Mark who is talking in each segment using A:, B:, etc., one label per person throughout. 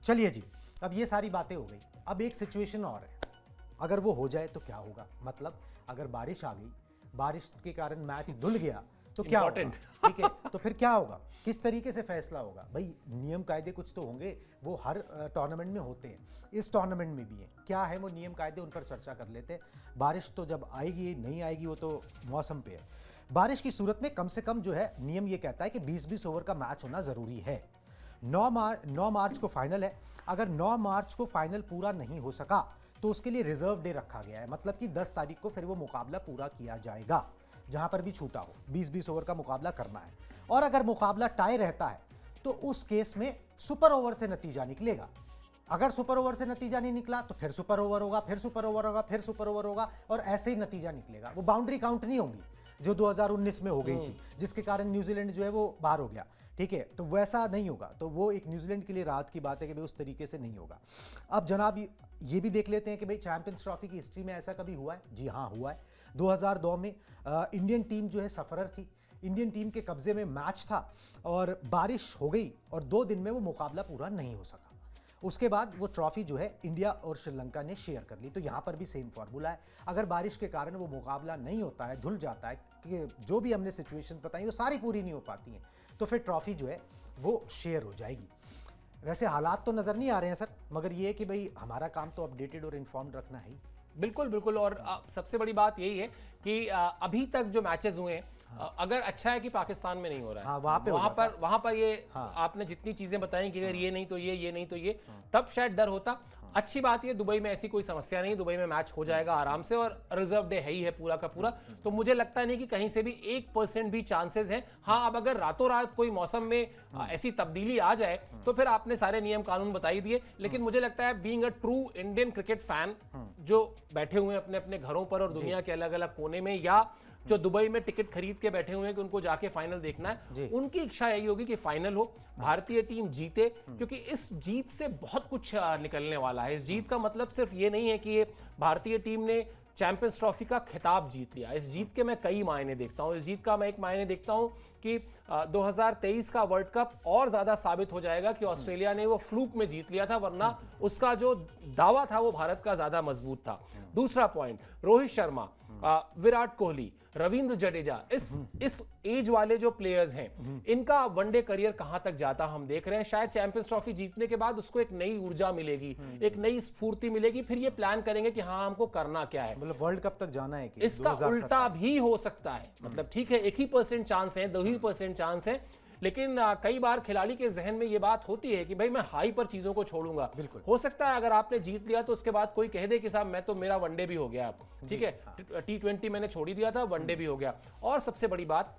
A: चलिए जी, अब ये सारी बातें हो गई। अब एक सिचुएशन और है, अगर वो हो जाए तो क्या होगा? मतलब अगर बारिश आ गई, बारिश के कारण मैच धुल गया तो क्या होगा? ठीक है, तो फिर क्या होगा, किस तरीके से फैसला होगा? भाई नियम कायदे कुछ तो होंगे, वो हर टूर्नामेंट में होते हैं, इस टूर्नामेंट में भी है। क्या है वो नियम कायदे, उन पर चर्चा कर लेते हैं। बारिश तो जब आएगी नहीं आएगी वो तो मौसम पे है। बारिश की सूरत में कम से कम जो है नियम ये कहता है कि 20-20 ओवर का मैच होना ज़रूरी है। 9 मार्च को फाइनल है। अगर 9 मार्च को फाइनल पूरा नहीं हो सका तो उसके लिए रिजर्व डे रखा गया है, मतलब कि 10 तारीख को फिर वो मुकाबला पूरा किया जाएगा, जहां पर भी छूटा हो। 20-20 ओवर का मुकाबला करना है। और अगर मुकाबला टाई रहता है तो उस केस में सुपर ओवर से नतीजा निकलेगा। अगर सुपर ओवर से नतीजा नहीं निकला तो फिर सुपर ओवर होगा, फिर सुपर ओवर होगा, फिर सुपर ओवर होगा, और ऐसे ही नतीजा निकलेगा। वो बाउंड्री काउंट नहीं होगी जो 2019 में हो गई थी, जिसके कारण न्यूजीलैंड जो है वो बाहर हो गया। ठीक है, तो वैसा नहीं होगा। तो वो एक न्यूजीलैंड के लिए राहत की बात है कि भाई उस तरीके से नहीं होगा। अब जनाब ये भी देख लेते हैं कि भाई चैंपियंस ट्रॉफी की हिस्ट्री में ऐसा कभी हुआ है? जी हाँ, हुआ है। 2002 में इंडियन टीम जो है सफरर थी। इंडियन टीम के कब्जे में मैच था और बारिश हो गई और 2 दिन में वो मुकाबला पूरा नहीं हो सका। उसके बाद वो ट्रॉफी जो है इंडिया और श्रीलंका ने शेयर कर ली। तो यहाँ पर भी सेम फार्मूला है। अगर बारिश के कारण वो मुकाबला नहीं होता है, धुल जाता है, कि जो भी हमने सिचुएशन बताई वो सारी पूरी नहीं हो पाती हैं, तो फिर ट्रॉफी जो है वो शेयर हो जाएगी। वैसे हालात तो नज़र नहीं आ रहे हैं सर, मगर ये है कि भाई हमारा काम तो अपडेटेड और इन्फॉर्म्ड रखना है ही।
B: बिल्कुल बिल्कुल। और सबसे बड़ी बात यही है कि अभी तक जो मैचेस हुए हैं, अगर अच्छा है कि पाकिस्तान में नहीं हो रहा है।
A: हाँ,
B: वहां पर ये
A: हाँ।
B: आपने जितनी चीजें बताई कि अगर ये नहीं तो ये नहीं तो ये, तब शायद डर होता। अच्छी बात ये, दुबई में ऐसी कोई समस्या नहीं, दुबई में मैच हो जाएगा आराम से, और रिजर्व डे है ही है पूरा का पूरा। तो मुझे लगता नहीं कि कहीं से भी 1% भी चांसेस हैं। हाँ, अब अगर रातों रात कोई मौसम में ऐसी तब्दीली आ जाए तो फिर आपने सारे नियम कानून बता ही दिए। लेकिन मुझे लगता है being a true Indian cricket fan, जो बैठे हुए हैं अपने अपने घरों पर और दुनिया के अलग अलग कोने में, या जो दुबई में टिकट खरीद के बैठे हुए हैं कि उनको जाके फाइनल देखना है, उनकी इच्छा यही होगी कि फाइनल हो, भारतीय टीम जीते। क्योंकि इस जीत से बहुत कुछ निकलने वाला है। इस जीत का मतलब सिर्फ ये नहीं है कि ये भारतीय टीम ने चैंपियंस ट्रॉफी का खिताब जीत लिया। इस जीत के मैं कई मायने देखता हूं। इस जीत का मैं एक मायने देखता हूं कि 2023 का वर्ल्ड कप और ज्यादा साबित हो जाएगा कि ऑस्ट्रेलिया ने वो फ्लूक में जीत लिया था, वरना उसका जो दावा था वो भारत का ज्यादा मजबूत था। दूसरा पॉइंट, रोहित शर्मा, विराट कोहली, रविंद्र जडेजा, इस एज वाले जो प्लेयर्स हैं, इनका वनडे करियर कहां तक जाता हम देख रहे हैं। शायद चैंपियंस ट्रॉफी जीतने के बाद उसको एक नई ऊर्जा मिलेगी, एक नई स्फूर्ति मिलेगी, फिर ये प्लान करेंगे कि हाँ हमको करना क्या है।
A: मतलब वर्ल्ड कप तक जाना है कि
B: इसका उल्टा भी हो सकता है। मतलब ठीक है, 1% चांस है, 2% चांस है, लेकिन कई बार खिलाड़ी के जहन में ये बात होती है कि भाई मैं हाई पर चीजों को छोड़ूंगा। हो सकता है अगर आपने जीत लिया तो उसके बाद कोई कह दे कि साहब मैं तो, मेरा वनडे भी हो गया, ठीक है, T20 मैंने छोड़ ही दिया था, वनडे भी हो गया। और सबसे बड़ी बात,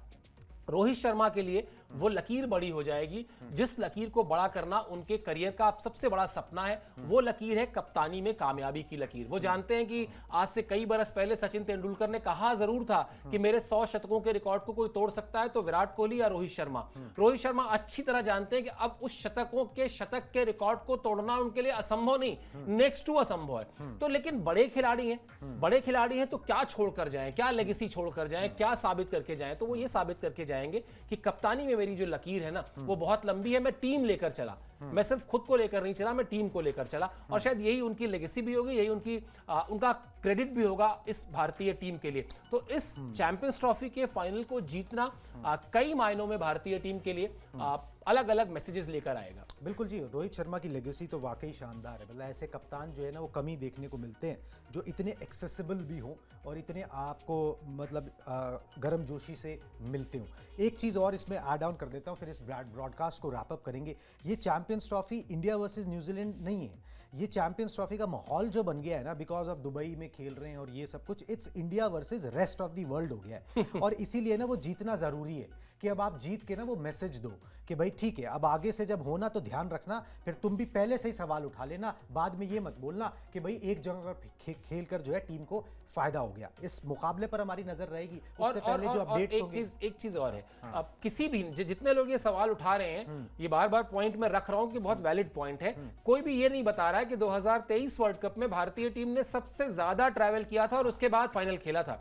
B: रोहित शर्मा के लिए वो लकीर बड़ी हो जाएगी। जिस लकीर को बड़ा करना उनके करियर का सबसे बड़ा सपना है, वो लकीर है कप्तानी में कामयाबी की लकीर। वो जानते हैं कि आज से कई बरस पहले सचिन तेंदुलकर ने कहा जरूर था कि मेरे 100 शतकों के रिकॉर्ड को कोई तोड़ सकता है तो विराट कोहली या रोहित शर्मा। रोहित शर्मा अच्छी तरह जानते हैं कि अब उस शतक के रिकॉर्ड को तोड़ना उनके लिए असंभव नहीं, नेक्स्ट टू असंभव है। तो लेकिन बड़े खिलाड़ी हैं तो क्या छोड़कर जाएं, क्या लेगेसी छोड़कर जाएं, क्या साबित करके जाएं? तो वो ये साबित करके जाएंगे कि कप्तानी में मेरी जो लकीर है ना वो बहुत लंबी है। मैं टीम लेकर चला, मैं सिर्फ खुद को लेकर नहीं चला, मैं टीम को लेकर चला। और शायद यही उनकी लेगेसी भी होगी, यही उनका क्रेडिट भी होगा इस भारतीय टीम के लिए। तो इस चैंपियंस ट्रॉफी के फाइनल को जीतना कई मायनों में भारतीय टीम के लिए अलग अलग मैसेजेस लेकर आएगा।
A: बिल्कुल जी, रोहित शर्मा की लेगेसी तो वाकई शानदार है। मतलब ऐसे कप्तान जो है ना वो कम ही देखने को मिलते हैं, जो इतने एक्सेसिबल भी हों और इतने आपको मतलब गर्मजोशी से मिलते हों। एक चीज़ और इसमें ऐड ऑन कर देता हूँ, फिर इस ब्रॉडकास्ट को रैप अप करेंगे। ये champions trophy India versus New Zealand नहीं है, ये चैंपियंस ट्रॉफी का माहौल जो बन गया है ना, बिकॉज ऑफ दुबई में खेल रहे हैं और ये सब कुछ, it's India versus rest of the world हो गया है। और इसीलिए ना वो जीतना ज़रूरी है कि अब आप जीत के ना वो मैसेज दो कि भाई ठीक है, अब आगे से जब होना तो ध्यान रखना, फिर तुम भी पहले से ही सवाल उठा लेना, बाद में ये मत बोलना कि भाई एक जगह पर खेल कर जो है टीम को फायदा हो गया। इस मुकाबले पर हमारी नजर रहेगी। उससे पहले जो अपडेट्स होंगे,
B: एक चीज और है। हाँ। अब किसी भी जितने लोग ये सवाल उठा रहे हैं, ये बार बार पॉइंट में रख रहा हूं कि बहुत वैलिड पॉइंट है। कोई भी ये नहीं बता रहा है कि 2023 वर्ल्ड कप में भारतीय टीम ने सबसे ज्यादा ट्रैवल किया था और उसके बाद फाइनल खेला था।